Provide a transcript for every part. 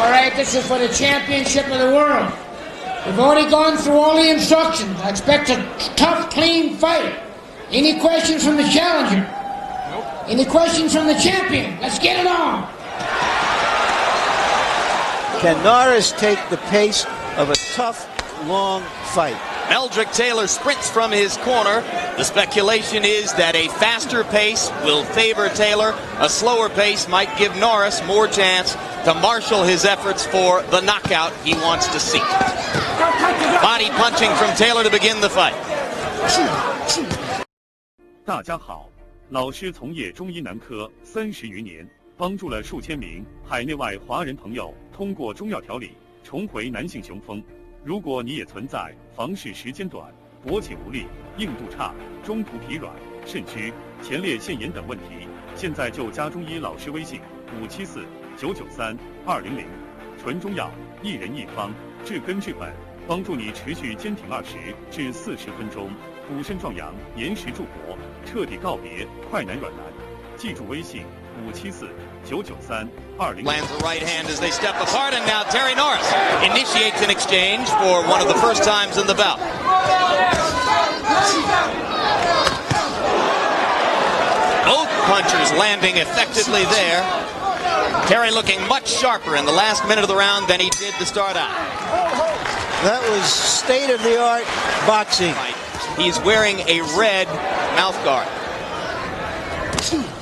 All right, this is for the championship of the world. We've already gone through all the instructions. I expect a tough, clean fight. Any questions from the challenger? Nope. Any questions from the champion? Let's get it on. Can Norris take the pace of a tough, long fight? Meldrick Taylor sprints from his corner. The speculation is that a faster pace will favor Taylor. A slower pace might give Norris more chance to marshal his efforts for the knockout he wants to seek. Body punching from Taylor to begin the fight. 大家好，老师从业中医男科30余年，帮助了数千名海内外华人朋友通过中药调理重回男性雄风。如果你也存在房事时间短、勃起无力、硬度差、中途疲软、肾虚、前列腺炎等问题，现在就加中医老师微信574-993-200，纯中药，一人一方，治根治本，帮助你持续坚挺20至40分钟，补肾壮阳，延时助勃，彻底告别快男软男。记住微信574-993-200。 Lands the right hand as they step apart, and now Terry Norris initiates an exchange for one of the first times in the bout. Both punchers landing effectively there. Terry looking much sharper in the last minute of the round than he did to start out. That was state-of-the-art boxing. He's wearing a red mouthguard.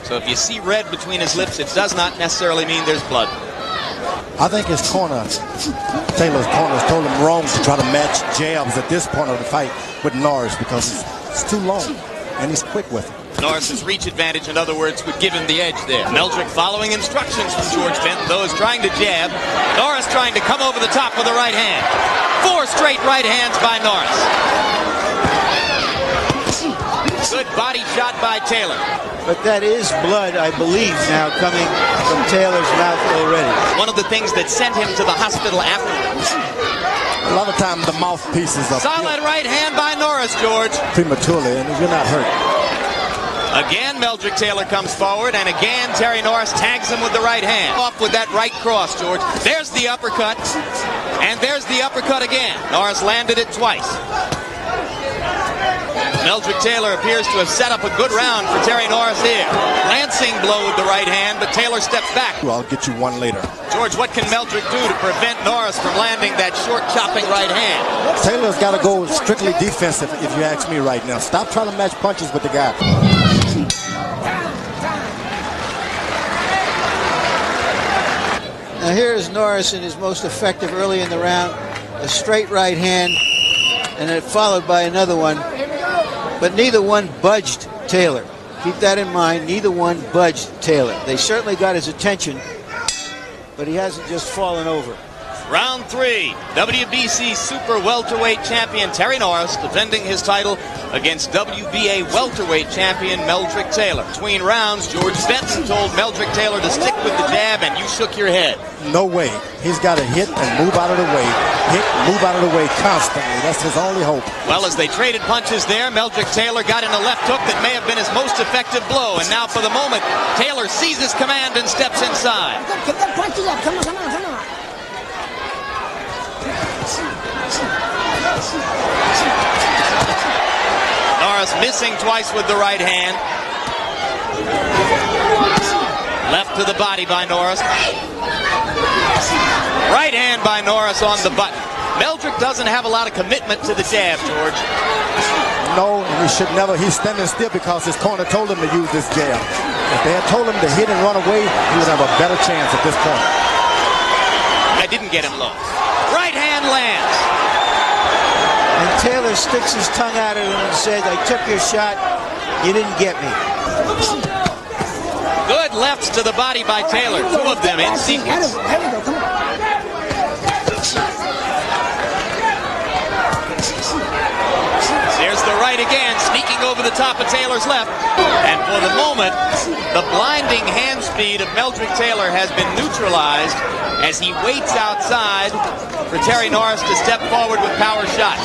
So if you see red between his lips, it does not necessarily mean there's blood. I think his corner, Taylor's corner, told him wrong to try to match jabs at this point of the fight with Norris because it's too long and he's quick with it. Norris's reach advantage, in other words, would give him the edge there. Meldrick following instructions from George Benton. Those trying to jab. Norris trying to come over the top with a right hand. 4 straight right hands by Norris. Good body shot by Taylor. But that is blood, I believe, now coming from Taylor's mouth already. One of the things that sent him to the hospital afterwards. A lot of times the mouthpieces are solid right hand by Norris, George. Prematurely, and you're not hurt. Again, Meldrick Taylor comes forward, and again, Terry Norris tags him with the right hand. Off with that right cross, George. There's the uppercut, and there's the uppercut again. Norris landed it twice. Meldrick Taylor appears to have set up a good round for Terry Norris here. Lancing blow with the right hand, but Taylor steps back. Well, I'll get you one later. George, what can Meldrick do to prevent Norris from landing that short chopping right hand? Taylor's got to go strictly defensive, if you ask me right now. Stop trying to match punches with the guy. Now here's Norris in his most effective early in the round. A straight right hand, and then followed by another one. But neither one budged Taylor. Keep that in mind. Neither one budged Taylor. They certainly got his attention, but he hasn't just fallen over. Round 3, WBC Super Welterweight Champion Terry Norris defending his title against WBA Welterweight Champion Meldrick Taylor. Between rounds, George Benton told Meldrick Taylor to stick with the jab, and you shook your head. No way. He's got to hit and move out of the way. Hit, move out of the way constantly. That's his only hope. Well, as they traded punches there, Meldrick Taylor got in a left hook that may have been his most effective blow. And now for the moment, Taylor seizes command and steps inside. Get that punches up. Come on, come on, come on. Norris missing twice with the right hand. Left to the body by Norris. Right hand by Norris on the butt. Meldrick doesn't have a lot of commitment to the jab, George. No, he should never. He's standing still because his corner told him to use this jab. If they had told him to hit and run away, he would have a better chance at this point. I didn't get him low. Right hand lands. And Taylor sticks his tongue out at him and says, I took your shot, you didn't get me. Good lefts to the body by Taylor, 2 of them in sequence. There's the right again, sneaking over the top of Taylor's left. And for the moment, the blinding hand speed of Meldrick Taylor has been neutralized as he waits outside for Terry Norris to step forward with power shots.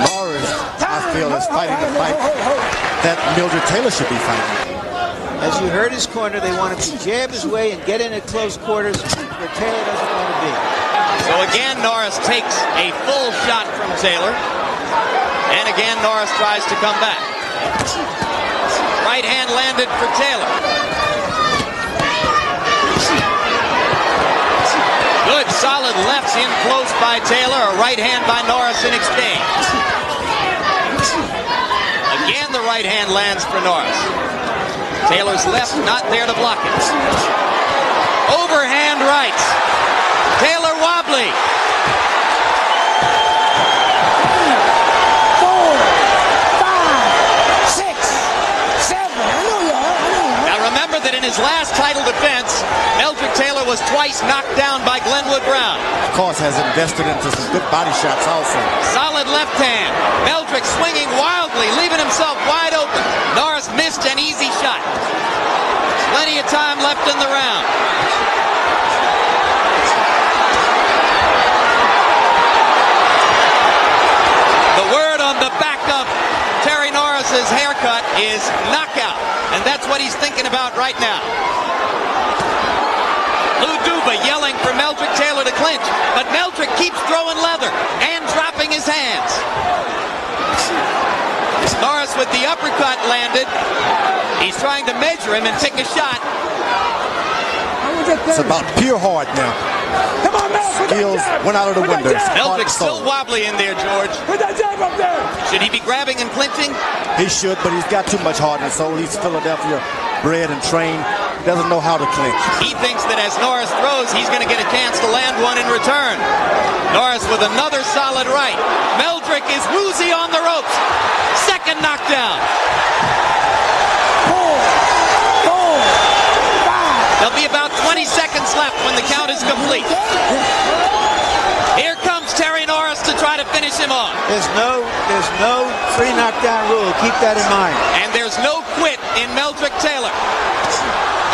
Norris, I feel, is fighting the fight that Meldrick Taylor should be fighting. As you heard his corner, they want him to jab his way and get in at close quarters where Taylor doesn't want to be. So again, Norris takes a full shot from Taylor. And again, Norris tries to come back. Right hand landed for Taylor. Good, solid lefts in close by Taylor. A right hand by Norris in exchange. Again, the right hand lands for Norris. Taylor's left not there to block it. Overhand right. Taylor wobbly. 4, 5, 6, 7. Now remember that in his last title defense, Meldrick Taylor was twice knocked down by Glenwood Brown. Of course, has invested into some good body shots also. Solid left hand. Meldrick swinging wildly, leaving himself wide open. Norris missed an easy shot. Plenty of time left in the round. The word on the back of Terry Norris's haircut is knockout, and that's what he's thinking about right now. Lou Duba yelling for Meldrick Taylor to clinch, but Meldrick keeps throwing leather and dropping his hands. Norris with the uppercut landed. He's trying to measure him and take a shot. It's about pure heart now. Come on, Mel. Skills went out of the window. Meldrick still wobbly in there, George. Put that jab up there. Should he be grabbing and clinching? He should, but he's got too much heart in his soul. He's Philadelphia bred and trained. Doesn't know how to clinch. He thinks that as Norris throws, he's going to get a chance to land one in return. Norris with another solid right. Meldrick is woozy on the ropes. Second knockdown. 4, 5. There'll be about 20 seconds left when the count is complete. Here comes Terry Norris to try to finish him off. There's no 3 knockdown rule. Keep that in mind. And there's no quit in Meldrick Taylor.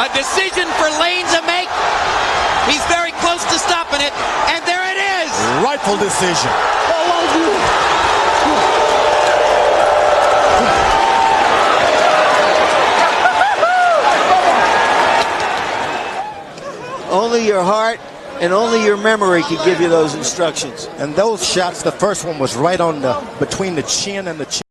A decision for Lane to make. He's very close to stopping it, and there it is. Rightful decision. Only your heart and only your memory can give you those instructions. And those shots, the first one was right on between the chin and the chin.